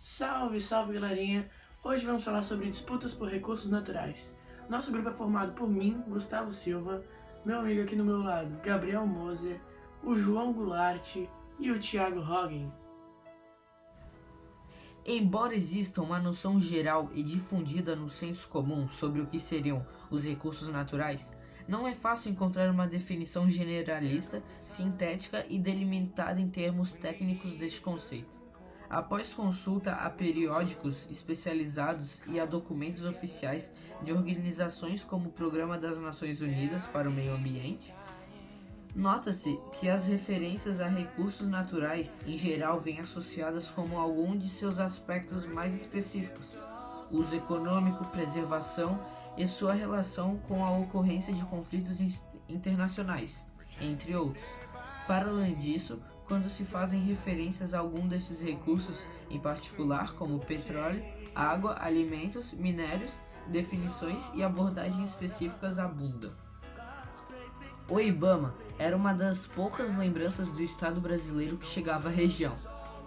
Salve, salve galerinha! Hoje vamos falar sobre disputas por recursos naturais. Nosso grupo é formado por mim, Gustavo Silva, meu amigo aqui no meu lado, Gabriel Moser, o João Goulart e o Thiago Hoggen. Embora exista uma noção geral e difundida no senso comum sobre o que seriam os recursos naturais, não é fácil encontrar uma definição generalista, sintética e delimitada em termos técnicos deste conceito. Após consulta a periódicos especializados e a documentos oficiais de organizações como o Programa das Nações Unidas para o Meio Ambiente, nota-se que as referências a recursos naturais, em geral, vêm associadas como algum de seus aspectos mais específicos: uso econômico, preservação e sua relação com a ocorrência de conflitos internacionais, entre outros. Para além disso, quando se fazem referências a algum desses recursos, em particular como petróleo, água, alimentos, minérios, definições e abordagens específicas abundam. O IBAMA era uma das poucas lembranças do Estado brasileiro que chegava à região.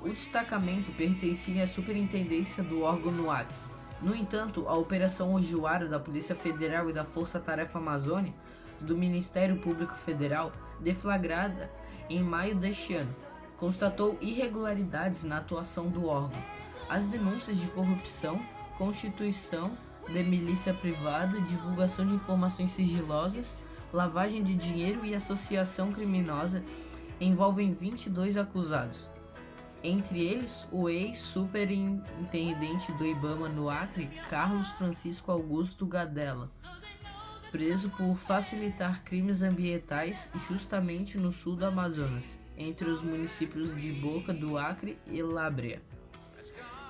O destacamento pertencia à superintendência do órgão no Acre. No entanto, a Operação Ojuara da Polícia Federal e da Força Tarefa Amazônia do Ministério Público Federal, deflagrada em maio deste ano, constatou irregularidades na atuação do órgão. As denúncias de corrupção, constituição de milícia privada, divulgação de informações sigilosas, lavagem de dinheiro e associação criminosa envolvem 22 acusados. Entre eles, o ex-superintendente do IBAMA no Acre, Carlos Francisco Augusto Gadella, preso por facilitar crimes ambientais justamente no sul do Amazonas, entre os municípios de Boca do Acre e Lábrea.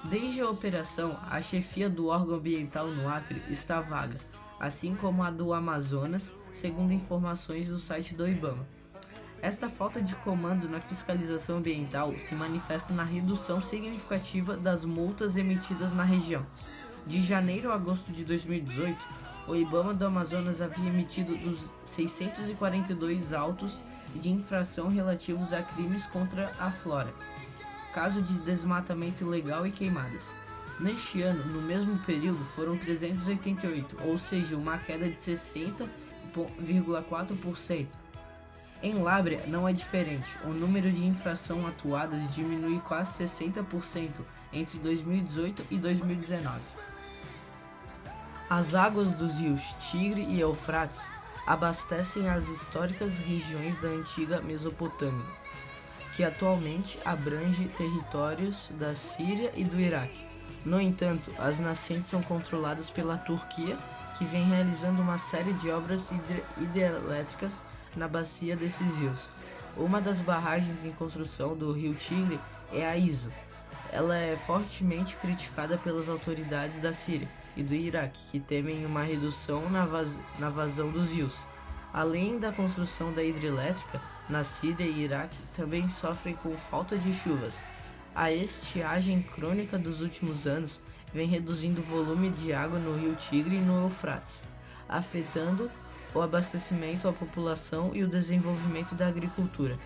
Desde a operação, a chefia do órgão ambiental no Acre está vaga, assim como a do Amazonas, segundo informações do site do IBAMA. Esta falta de comando na fiscalização ambiental se manifesta na redução significativa das multas emitidas na região. De janeiro a agosto de 2018, o IBAMA do Amazonas havia emitido 642 autos de infração relativos a crimes contra a flora, caso de desmatamento ilegal e queimadas. Neste ano, no mesmo período, foram 388, ou seja, uma queda de 60,4%. Em Lábrea não é diferente, o número de infrações atuadas diminui quase 60% entre 2018 e 2019. As águas dos rios Tigre e Eufrates abastecem as históricas regiões da antiga Mesopotâmia, que atualmente abrange territórios da Síria e do Iraque. No entanto, as nascentes são controladas pela Turquia, que vem realizando uma série de obras hidrelétricas na bacia desses rios. Uma das barragens em construção do rio Tigre é a ISO. Ela é fortemente criticada pelas autoridades da Síria e do Iraque, que temem uma redução na vazão dos rios. Além da construção da hidrelétrica, na Síria e Iraque também sofrem com falta de chuvas. A estiagem crônica dos últimos anos vem reduzindo o volume de água no rio Tigre e no Eufrates, afetando o abastecimento à população e o desenvolvimento da agricultura.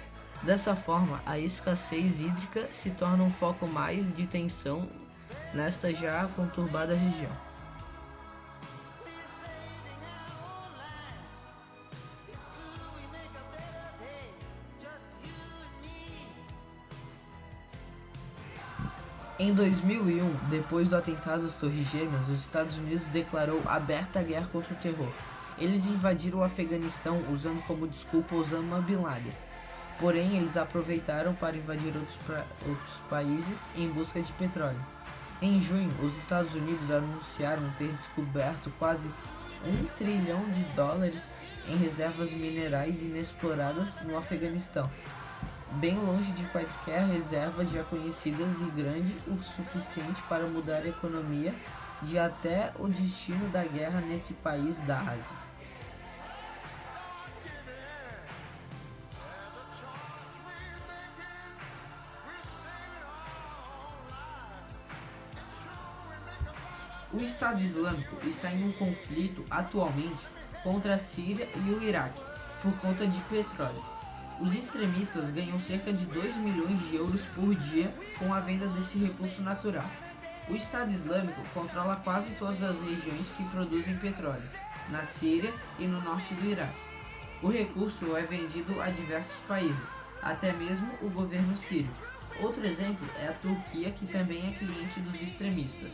Dessa forma, a escassez hídrica se torna um foco mais de tensão nesta já conturbada região. Em 2001, depois do atentado às Torres Gêmeas, os Estados Unidos declarou aberta guerra contra o terror. Eles invadiram o Afeganistão usando como desculpa Osama Bin Laden. Porém, eles aproveitaram para invadir outros países em busca de petróleo. Em junho, os Estados Unidos anunciaram ter descoberto quase $1 trilhão em reservas minerais inexploradas no Afeganistão, bem longe de quaisquer reservas já conhecidas e grande o suficiente para mudar a economia de até o destino da guerra nesse país da Ásia. O Estado Islâmico está em um conflito atualmente contra a Síria e o Iraque por conta de petróleo. Os extremistas ganham cerca de 2 milhões de euros por dia com a venda desse recurso natural. O Estado Islâmico controla quase todas as regiões que produzem petróleo, na Síria e no norte do Iraque. O recurso é vendido a diversos países, até mesmo o governo sírio. Outro exemplo é a Turquia, que também é cliente dos extremistas.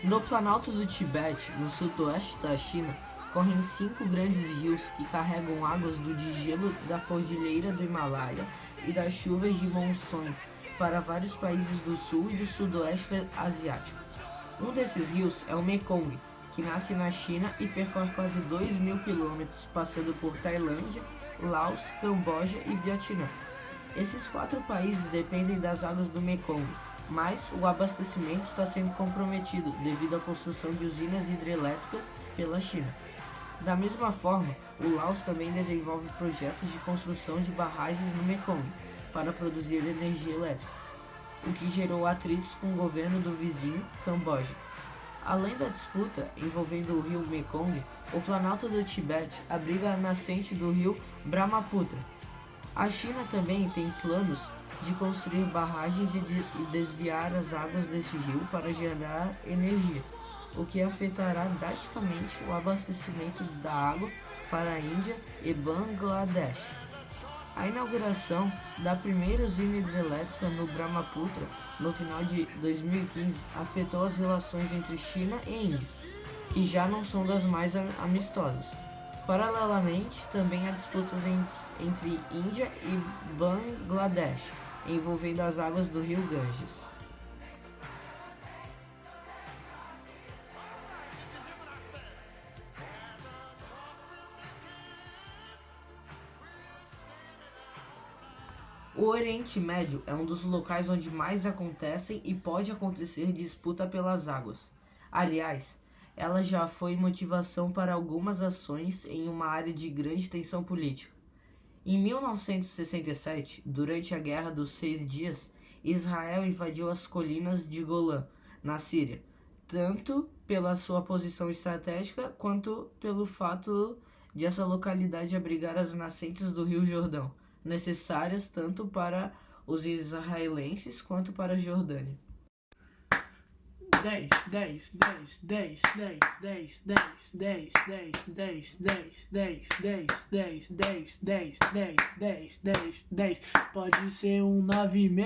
No Planalto do Tibete, no sudoeste da China, correm 5 grandes rios que carregam águas do degelo da cordilheira do Himalaia e das chuvas de monções para vários países do sul e do sudoeste asiático. Um desses rios é o Mekong, que nasce na China e percorre quase 2.000 quilômetros, passando por Tailândia, Laos, Camboja e Vietnã. Esses 4 países dependem das águas do Mekong, mas o abastecimento está sendo comprometido devido à construção de usinas hidrelétricas pela China. Da mesma forma, o Laos também desenvolve projetos de construção de barragens no Mekong para produzir energia elétrica, o que gerou atritos com o governo do vizinho, Camboja. Além da disputa envolvendo o rio Mekong, o Planalto do Tibete abriga a nascente do rio Brahmaputra. A China também tem planos de construir barragens e desviar as águas desse rio para gerar energia, o que afetará drasticamente o abastecimento da água para a Índia e Bangladesh. A inauguração da primeira usina hidrelétrica no Brahmaputra no final de 2015 afetou as relações entre China e Índia, que já não são das mais amistosas. Paralelamente, também há disputas entre Índia e Bangladesh, envolvendo as águas do rio Ganges. O Oriente Médio é um dos locais onde mais acontecem e pode acontecer disputa pelas águas. Aliás, ela já foi motivação para algumas ações em uma área de grande tensão política. Em 1967, durante a Guerra dos 6 Dias, Israel invadiu as colinas de Golã, na Síria, tanto pela sua posição estratégica quanto pelo fato de essa localidade abrigar as nascentes do Rio Jordão, necessárias tanto para os israelenses quanto para a Jordânia. 10, 10, 10, 10, 10, 10, 10, 10, 10, 10, 10, 10, 10, 10, 10, 10, 10, 10, 10, 10, pode ser um 9,5.